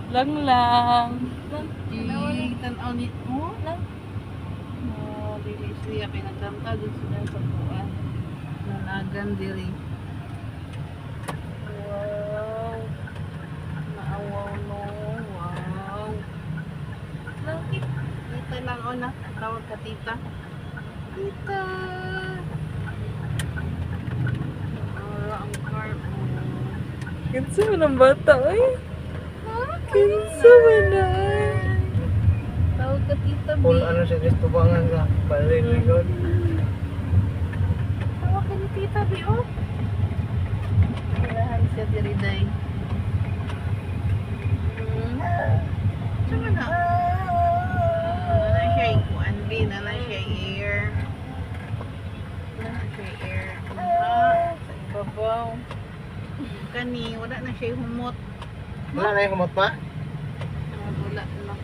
Lang lang. Tanaw ni mo lang. Dili siya pinagkanta dun sila sa buwan. Nanagan diri. Wow. Naawaw no. Wow. Lagi. Tita lang o na. Tawag ka tita. Tita. Ang car mo. Kinsa man ang bata ay. Kinsa man na. Tawag ka tita B. Kung ano siya gusto bangan ka, balik likod. Tawag ka ni tita B oh. Kailangan siya diri day. Sama na. Nana siya ikuan B. Nana siya air. Nana siya air. Sa ibabaw. Kani, wala na siya humot. Wala na yung humot pa? Wala na.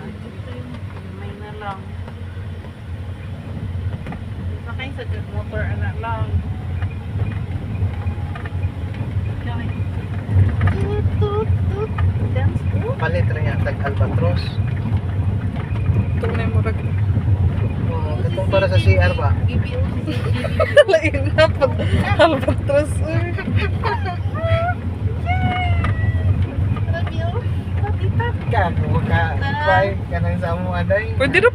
Ito yung may na lang. Sakay sa motor anak lang. Okay. Tut, tut. Dance po. Palit rin yan, tag-albatros. Ito na yung murag. Katong para sa CR ba? Lain na pag albatros. Love you. Tita. Kago ka, bye, kanang sa mo aday. Pwede na